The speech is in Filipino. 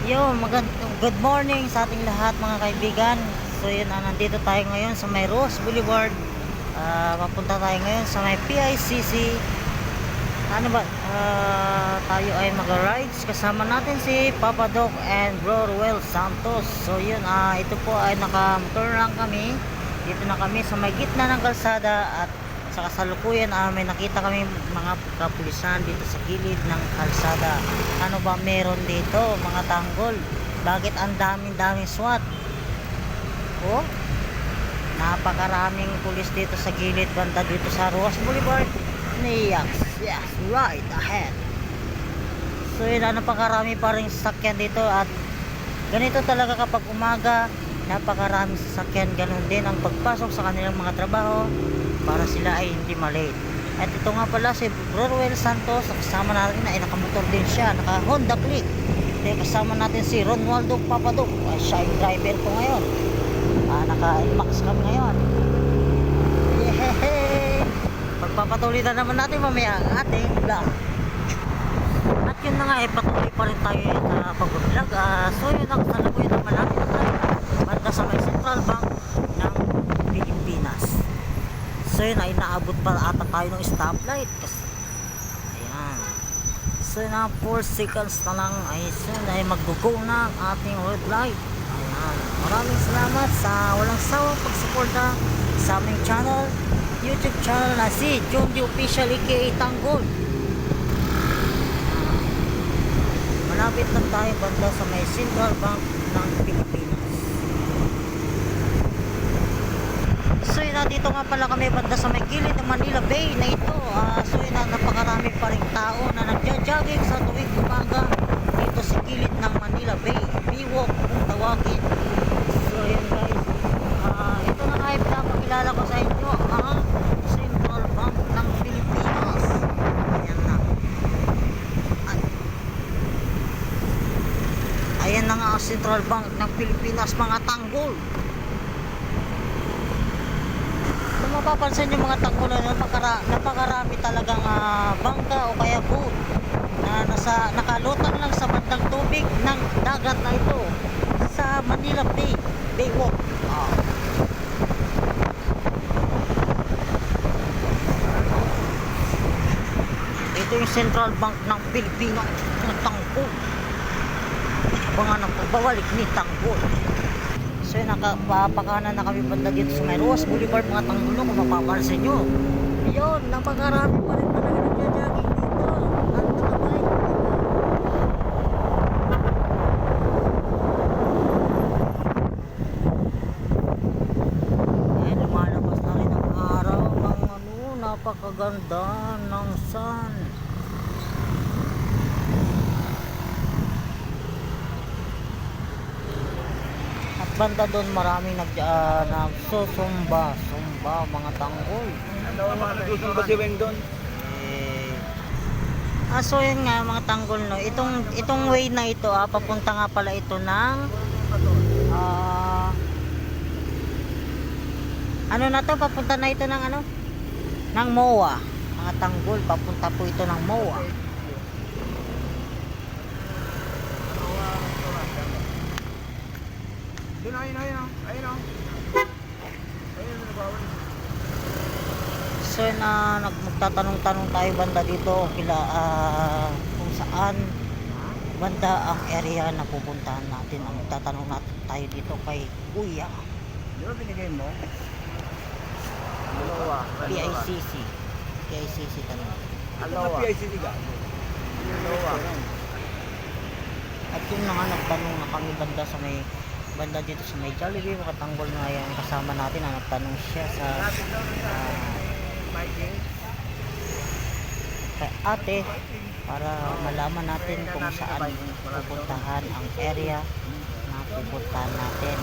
Good morning sa ating lahat mga kaibigan. So yun, nandito tayo ngayon sa may Rose Boulevard. Mapunta tayo ngayon sa may PICC. Tayo ay mag-rides. Kasama natin si Papa Doc and Bro Ruel Santos. So yun, ito po ay naka-motor lang kami. Dito na kami sa may gitna ng kalsada. At sa kasalukuyan may nakita kami mga kapulisan dito sa gilid ng kalsada. Ano ba meron dito mga tanggol? Bakit ang daming SWAT? Oh, napakaraming pulis dito sa gilid banda dito sa Rose Boulevard. Yes, right ahead. So yun, napakarami pa rin sasakyan dito. At ganito talaga kapag umaga, napakaraming sasakyan. Ganun din ang pagpasok sa kanilang mga trabaho para sila ay hindi malate. At ito nga pala si Bro Ruel Santos, kasama natin ay nakamotor din siya, naka Honda Click. Then kasama natin si Ronaldo Papadok, siya yung driver ko ngayon. Naka Max kami ngayon. Yehey! Pagpapatuloy na naman natin mamaya ang ating vlog. At yun na nga, patuloy pa rin tayo sa pag-vlog. So yun, nakasalukuyan naman natin na tayo banda sa may Central Bank ng Pilipinas. So yun, ay naabot pa ata tayo ng stoplight kasi ayan. So na 4 seconds na lang ay soon ay mag-go na ang ating red light. Ayan. Maraming salamat sa walang sawang pagsuporta sa aming channel, YouTube channel na si John D Official aka Tanggol. Malapit lang tayo banda sa may Central Bank ng Pilipinas. So yun, dito nga pala kami banda sa may gilid ng Manila Bay na ito. So yun, napakarami pa rin tao na nagja-jogging sa tuwing umaga dito sa gilid ng Manila Bay. Biwok kung tawagin. So yun guys, ito na nga pinapakilala ko sa inyo ang Central Bank ng Pilipinas. Ayan na. Ayan na nga ang Central Bank ng Pilipinas mga tanggol. Mapapansin yung mga tanggol na napakarami talagang bangka o kaya boat na nakalutang lang sa bandang tubig ng dagat na ito sa Manila Bay, Baywalk. Ito yung Central Bank ng Pilipinas ng tanggol. Abangan ang pagbabalik ni tanggol. So yun, nakapapakanan na kami banda dito sa may Rose Boulevard mga tanggol kung mapapansin nyo. Yun, napakarami pa rin talaga nagja-jogging dito. At nakabike. Ayan, lumalabas na rin ang araw ng napakaganda ng sun. Banda doon maraming nagsusumba mga tanggol. Ano mga nagsusumba si Weng doon? So yun nga mga tanggol, no. Itong way na ito, papunta nga pala ito ng ano na to, papunta na ito ng ano? Ng MOA. Mga tanggol, papunta po ito ng MOA. Ayun. So magtatanong-tanong tayo banda dito kung saan banda ang area na pupuntahan natin. Ang magtatanong natin tayo dito kay Kuya. Di ba binigay mo? PICC tanong. Ano ba PICC ka? At yun na nga, nagtanong na kami banda dito sa may Jollibee. Makatanggol na yung kasama natin na nagtanong siya sa kay ate para malaman natin kung saan pupuntahan ang area na pupuntahan natin.